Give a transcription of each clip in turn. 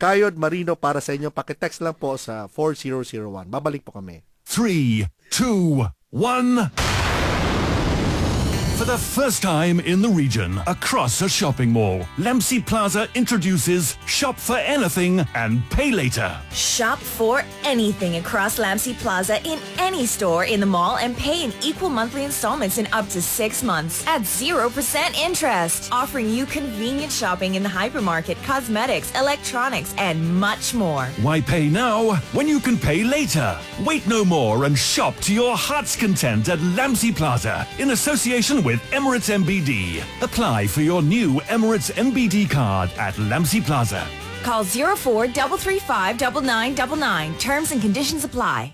Kayod Marino para sa inyo. Pakitext lang po sa 4001. Babalik po kami. 3, 2, 1. For the first time in the region, across a shopping mall, Lamsey Plaza introduces Shop for Anything and Pay Later. Shop for anything across Lamsey Plaza in any store in the mall and pay in equal monthly installments in up to 6 months at 0% interest. Offering you convenient shopping in the hypermarket, cosmetics, electronics, and much more. Why pay now when you can pay later? Wait no more and shop to your heart's content at Lamsey Plaza in association with Emirates MBD. Apply for your new Emirates MBD card at Lamsey Plaza. Call 04-335-9999. Terms and conditions apply.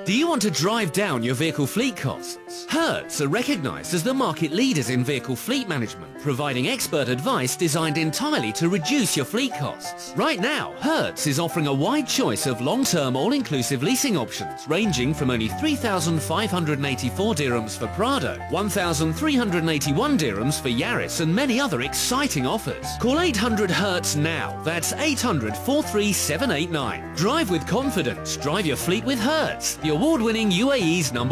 Do you want to drive down your vehicle fleet costs? Hertz are recognized as the market leaders in vehicle fleet management, providing expert advice designed entirely to reduce your fleet costs. Right now, Hertz is offering a wide choice of long-term all-inclusive leasing options, ranging from only 3,584 dirhams for Prado, 1,381 dirhams for Yaris, and many other exciting offers. Call 800 Hertz now. That's 800-43789. Drive with confidence. Drive your fleet with Hertz, the award-winning UAE's #1.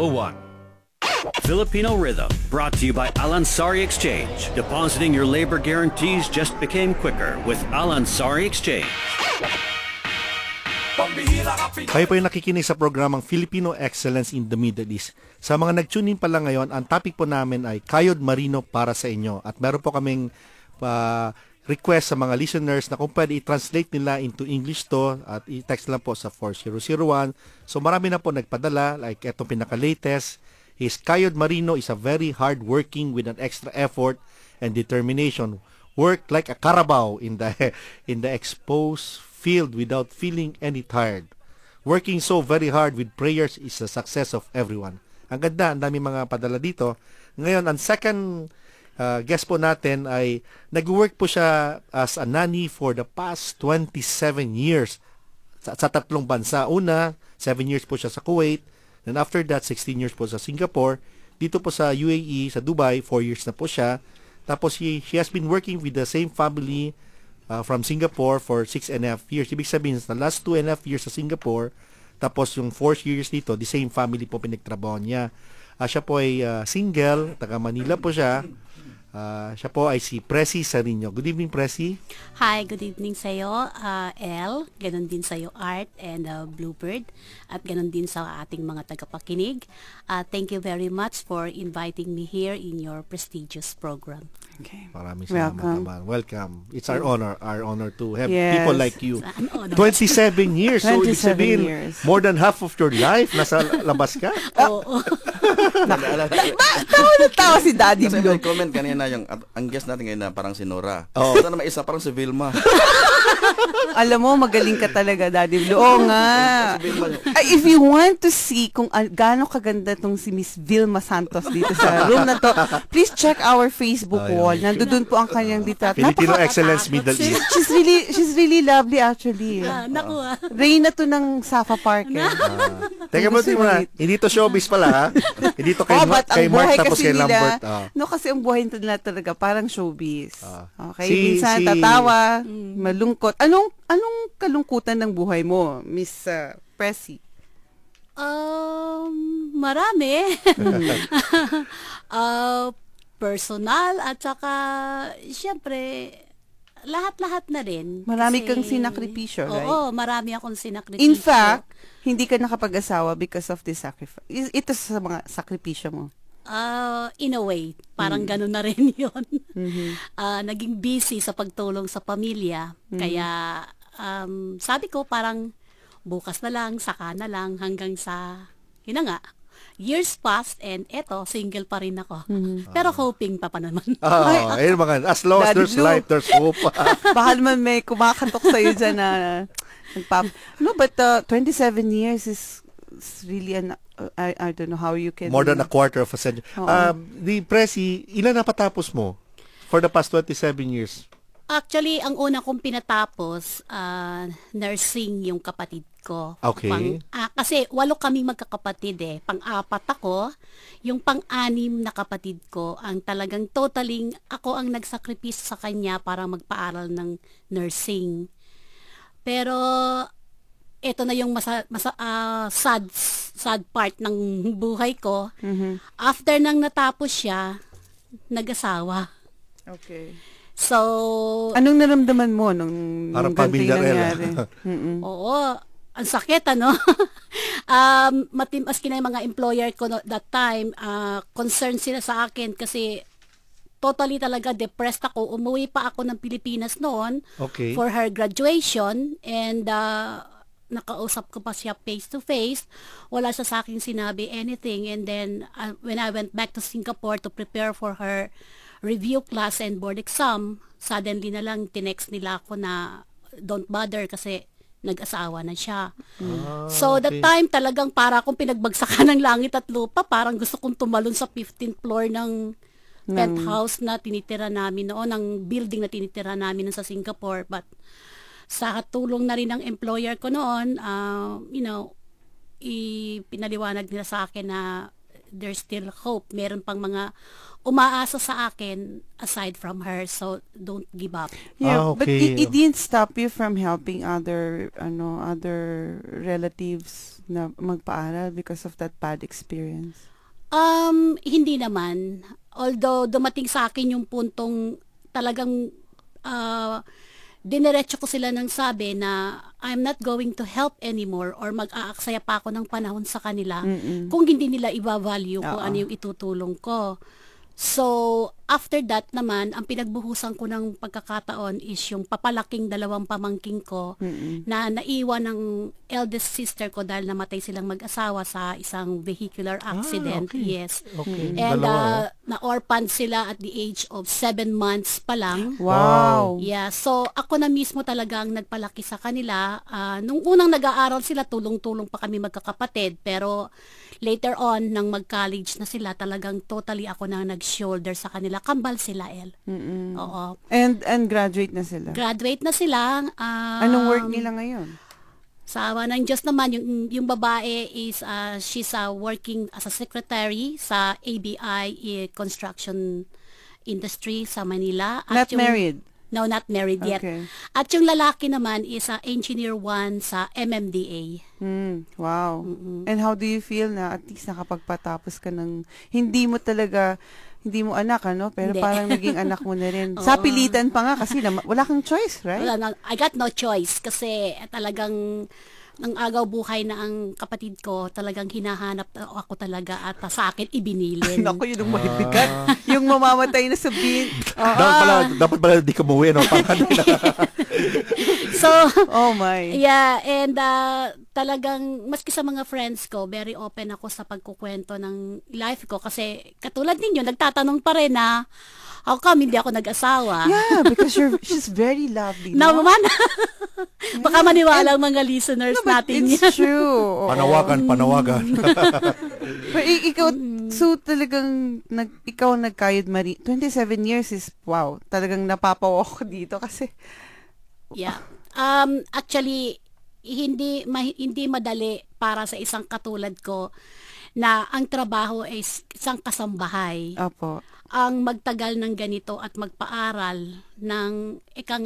Filipino Rhythm, brought to you by Al Ansari Exchange. Depositing your labor guarantees just became quicker with Al Ansari Exchange. Kayo po yung nakikinig sa programang Filipino Excellence in the Middle East. Sa mga nag-tune in pa lang ngayon, ang topic po namin ay Kayod Marino para sa inyo. At meron po kaming request sa mga listeners na kung pwede i-translate nila into English to at i-text lang po sa 4001. So marami na po nagpadala, like etong pinaka-latest. His Kayod Marino is a very hard working with an extra effort and determination. Work like a carabao in the exposed field without feeling any tired. Working so very hard with prayers is the success of everyone. Ang ganda, ang dami mga padala dito. Ngayon, ang second guest po natin ay nag-work po siya as a nanny for the past 27 years sa tatlong bansa. Una, 7 years po siya sa Kuwait. Then after that, 16 years po sa Singapore. Dito po sa UAE, sa Dubai, 4 years na po siya. Tapos she has been working with the same family from Singapore for 6.5 years. Ibig sabihin, sa last 2.5 years sa Singapore, tapos yung 4 years dito, the same family po pinagtrabaho niya. Siya po ay single, taga Manila po siya. Siya po ay si Presi Sarino. Good evening, Presi. Hi, good evening sa'yo, El. Ganon din sa'yo, Art and Bluebird. At ganon din sa ating mga tagapakinig. Thank you very much for inviting me here in your prestigious program. Okay. Maraming salamat. Welcome. It's our honor to have Yes. people like you. 27 years. So, ibig 27 sabihin, years. more than half of your life, nasa labas ka? Oo. Tawa si Daddy Kasi Blue. may comment kanina yung ang guest natin ngayon na parang si Nora. Oo. Ito naman isa parang si Vilma. Alam mo, magaling ka talaga, Daddy Blue. Oo nga. Si Vilma yung Ay, if you want to see kung gaano kaganda tong si Miss Vilma Santos dito sa room na to, please check our Facebook wall. Nandoon po ang kanyang dito. Filipino Excellence Middle East. She's really lovely actually. Naku Reyna to ng Safa Park. Teka mo, hindi to showbiz pala, ha? Hindi to kay, but kay ang Mark buhay tapos kasi kay nila, Lambert. no, kasi ang buhay nila talaga parang showbiz. Okay, minsan Si- tatawa, malungkot. Anong kalungkutan ng buhay mo, Miss Presi? Marami. Personal at saka syempre lahat-lahat na rin. Marami Kasi- kang sinakripisyo, right? Oo, marami akong sinakripisyo. In fact, hindi ka nakapag-asawa because of this sacrifice. Ito sa mga sakripisyo mo. In a way, parang ganun na rin yun. Naging busy sa pagtulong sa pamilya. Kaya, sabi ko parang bukas na lang, saka na lang, hanggang sa, yun na nga, years passed and eto, single pa rin ako. Pero hoping pa naman. Ayun mga, as long as Daddy there's Blue. life, there's hope. Baka naman may kumakatok sa'yo dyan na no, but 27 years is really I don't know how you can More than a quarter of a century. Oo. The Presi, ilan napatapos mo for the past 27 years? Actually, ang una kong pinatapos, nursing yung kapatid ko. Okay. Kasi 8 kaming magkakapatid eh. Pang-4 ako, yung pang-6 na kapatid ko, ang talagang totaling, ako ang nagsakripisyo sa kanya para magpaaral ng nursing. Pero ito na yung sad part ng buhay ko. After nang natapos siya, nag-asawa. Okay. So, Anong naramdaman mo nung Parang ganito yung pamilyarela. nangyari? oo, ang sakit, ano? Maski na yung mga employer ko that time, concerned sila sa akin kasi totally talaga depressed ako. Umuwi pa ako ng Pilipinas noon Okay. for her graduation, and nakausap ko pa siya face to face. Wala siya sa akin sinabi anything, and then when I went back to Singapore to prepare for her review class and board exam, suddenly na lang tinext nila ako na don't bother kasi nag-asawa na siya. So that time talagang para akong pinagbagsakan ng langit at lupa, parang gusto kong tumalon sa 15th floor ng penthouse na tinitira namin noon, ng building na tinitira namin sa Singapore. But sa tulong na rin ng employer ko noon, pinaliwanag nila sa akin na there's still hope. Meron pang mga umaasa sa akin aside from her, so don't give up. Yeah, but okay. it didn't stop you from helping other relatives na magpaaral because of that bad experience? Hindi naman. Although dumating sa akin yung puntong talagang diniretso ko sila ng sabi na I'm not going to help anymore or mag-aaksaya pa ako ng panahon sa kanila kung hindi nila i-value kung ano yung itutulong ko. So, after that naman, ang pinagbuhusan ko ng pagkakataon is yung papalaking dalawang pamangking ko na naiwan ng eldest sister ko dahil namatay silang mag-asawa sa isang vehicular accident. Okay. Yes. Okay. And Dalawa. na-orphan sila at the age of 7 months pa lang. Wow. Yeah, so ako na mismo talaga ang nagpalaki sa kanila. Nung unang nag-aaral sila, tulong-tulong pa kami magkakapatid. Pero later on, nang mag-college na sila, talagang totally ako na nag-shoulder sa kanila. Kambal sila, El. Oo. And graduate na sila? Graduate na sila. Anong work nila ngayon? Sa awa ng Diyos naman, yung babae is, she's working as a secretary sa ABI construction industry sa Manila. At Not married? No, not married yet. Okay. At yung lalaki naman is engineer 1 sa MMDA. Wow. And how do you feel na at least nakapagpatapos ka ng hindi mo anak, ano? Pero Hindi. parang naging anak mo na rin. Sa pilitan pa nga kasi wala kang choice, right? I got no choice kasi talagang ng agaw buhay na ang kapatid ko, talagang hinahanap ako talaga at sa akin ibinilin. Naku, yun ang mahibigat. Yung mamamatay na sabihin. Dapat pala di ka muwi, no? So, Oh my. yeah, and talagang, maski sa mga friends ko, very open ako sa pagkukwento ng life ko kasi katulad ninyo, nagtatanong pa rin na, how come hindi ako nag-asawa? Yeah, because she's very lovely. No, No? man. Baka maniwala ang mga listeners No, but natin it's yan. true. Oo. Panawagan. But ikaw, so talagang ikaw nagkayod, Marie. 27 years is, wow, talagang napapawa ko dito kasi, Yeah. Actually, hindi madali para sa isang katulad ko na ang trabaho ay isang kasambahay. opo. Ang magtagal ng ganito at magpaaral ng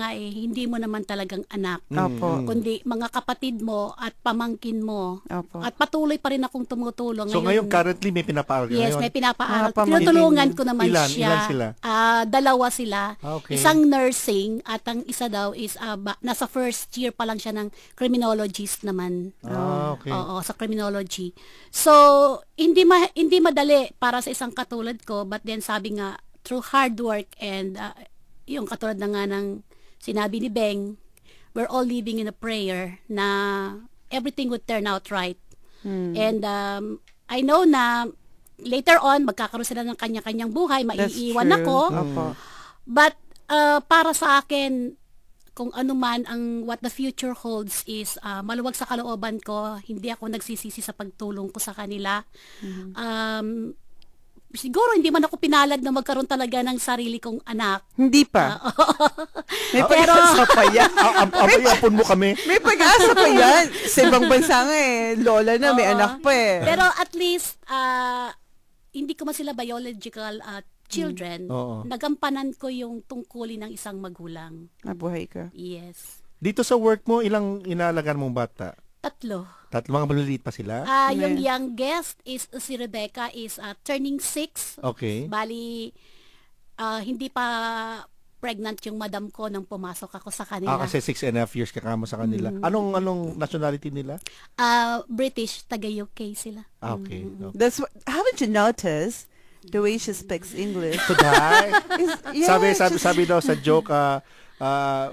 hindi mo naman talagang anak. Opo. Kundi mga kapatid mo at pamangkin mo. Opo. At patuloy pa rin akong tumutulong. So ngayon, currently, may pinapaaral ka Yes, ngayon? may pinapaaral. Mga pamangkin. Tinutulungan ko naman Ilan? siya. Ilan sila? 2 sila. Okay. Isang nursing at ang isa daw is nasa first year pa lang siya ng criminologist naman. Okay. Oo, sa criminology. So, hindi madali para sa isang katulad ko, but then sabi nga, through hard work and yung katulad na nga ng sinabi ni Beng, we're all living in a prayer na everything would turn out right. And I know na later on, magkakaroon sila ng kanya-kanyang buhay, That's maiiwan true. ako. Opo. But para sa akin, kung ano man ang what the future holds is maluwag sa kalooban ko, hindi ako nagsisisi sa pagtulong ko sa kanila. Siguro hindi man ako pinalad na magkaroon talaga ng sarili kong anak. Hindi pa. May Pero pag-asa pa yan. Abayapon mo kami. May pag-asa pa yan. Sa ibang bansa nga lola na, may anak pa pero at least hindi ko man sila biological children. Oo. Nagampanan ko yung tungkulin ng isang magulang. Nabuhay ka. Yes. Dito sa work mo, ilang inalagaan mong bata? 3. Mga maliliit pa sila? Yung youngest is si Rebecca is turning 6. Okay. Bali, hindi pa pregnant yung madam ko nang pumasok ako sa kanila. Kasi 6.5 years kakama sa kanila. Anong nationality nila? British, taga-UK sila. Okay. Haven't you noticed the way she speaks English? Today? Yeah, sabi daw sa joke,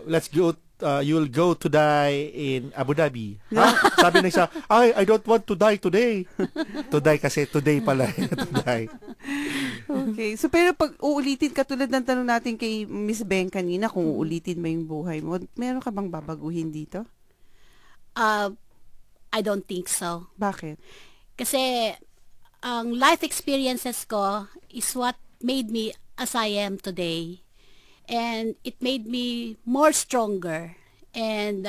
let's go, you'll go to die in Abu Dhabi. Sabi na siya, I don't want to die today. To die kasi today pala. To die. Okay. So, pero pag uulitin, katulad ng tanong natin kay Miss Beng kanina, kung uulitin mo yung buhay mo, meron ka bang babaguhin dito? I don't think so. Bakit? Kasi, ang life experiences ko is what made me as I am today. And it made me more stronger. And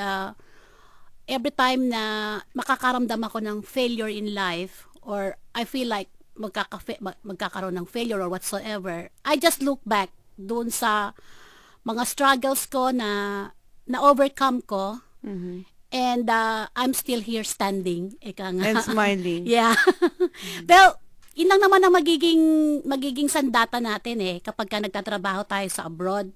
every time na makakaramdam ako ng failure in life, or I feel like magkakaroon ng failure or whatsoever, I just look back doon sa mga struggles ko na overcome ko. And I'm still here standing. Ika nga. And smiling. Yeah. Well, yun lang naman ang magiging sandata natin kapag ka nagtatrabaho tayo sa abroad,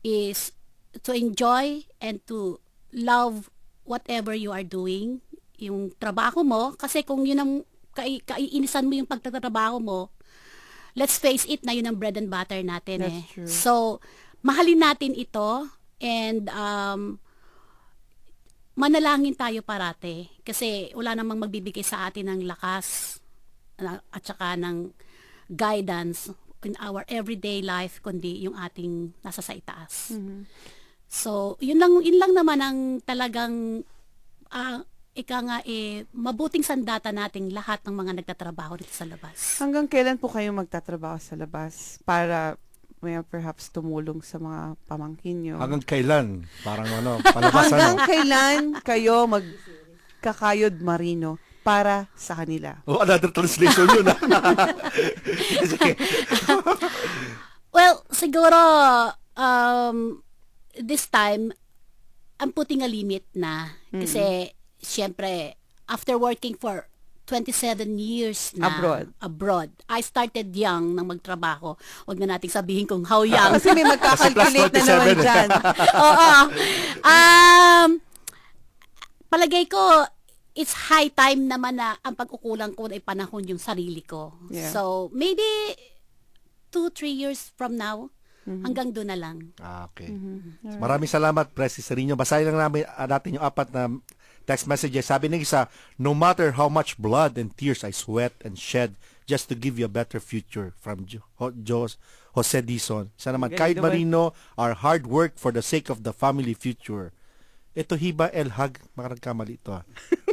is to enjoy and to love whatever you are doing. Yung trabaho mo, kasi kung yun ang kaiinisan mo yung pagtatrabaho mo, let's face it na yun ang bread and butter natin. That's true. So, mahalin natin ito, and manalangin tayo parate, kasi wala namang magbibigay sa atin ng lakas at saka ng guidance in our everyday life kundi yung ating nasa sa itaas. So, yun lang naman ang talagang mabuting sandata nating lahat ng mga nagtatrabaho dito sa labas. Hanggang kailan po kayo magtatrabaho sa labas para perhaps tumulong sa mga pamangkin nyo? Hanggang kailan? Parang palabas Hanggang kailan kayo magkakayod Marino para sa kanila? Another translation yun. Well, siguro this time I'm putting a limit na. Kasi siyempre, after working for 27 years na abroad. I started young nang magtrabaho. Huwag na nating sabihin kung how young. Kasi may magkakalculate na naman dyan. Oo. Palagay ko, it's high time naman na ang pagkukulang ko ay panahon yung sarili ko. Yeah. So, maybe 2-3 years from now, hanggang doon na lang. Okay. Maraming salamat, Presi Serino. Basahin lang natin yung 4 na text messages. Sabi ng isa, no matter how much blood and tears I sweat and shed just to give you a better future, from Jose Dizon. Isa naman, Kayod Marino, our hard work for the sake of the family future. Ito, Hiba El Hag, makaragkamali ito.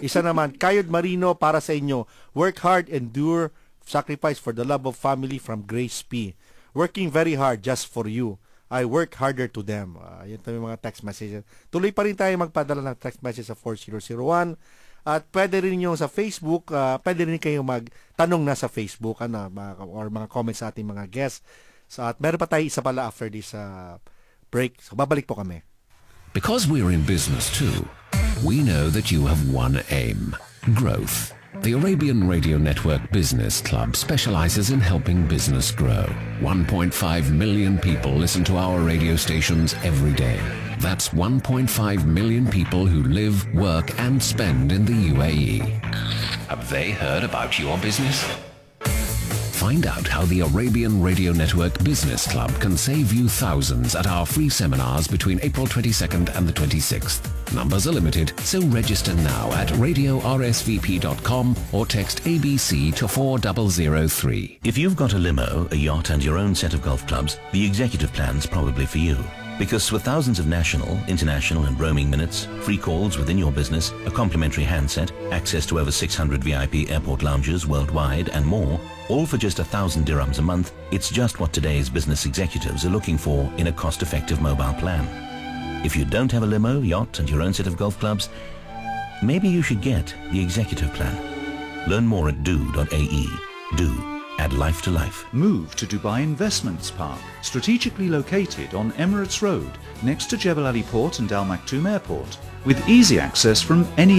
Isa naman, Kayod Marino, para sa inyo, work hard, endure, sacrifice for the love of family, from Grace P. Working very hard just for you. I work harder to them. Yan yung mga text messages. Tuloy pa rin tayo magpadala ng text message sa 4001. At pwede rin nyo sa Facebook, pwede rin kayo magtanong na sa Facebook or mga comments sa ating mga guests. So, at meron pa tayo isa pala after this break. So, babalik po kami. Because we're in business too, we know that you have one aim: growth. The Arabian Radio Network Business Club specializes in helping business grow. 1.5 million people listen to our radio stations every day. That's 1.5 million people who live, work, and spend in the UAE. Have they heard about your business? Find out how the Arabian Radio Network Business Club can save you thousands at our free seminars between April 22nd and the 26th. Numbers are limited, so register now at radiorsvp.com or text ABC to 4003. If you've got a limo, a yacht and your own set of golf clubs, the executive plan's probably for you. Because with thousands of national, international and roaming minutes, free calls within your business, a complimentary handset, access to over 600 VIP airport lounges worldwide and more, all for just 1,000 dirhams a month, it's just what today's business executives are looking for in a cost-effective mobile plan. If you don't have a limo, yacht and your own set of golf clubs, maybe you should get the executive plan. Learn more at do.ae. Do, Add life to life. Move to Dubai Investments Park, strategically located on Emirates Road, next to Jebel Ali Port and Al Maktoum Airport, with easy access from any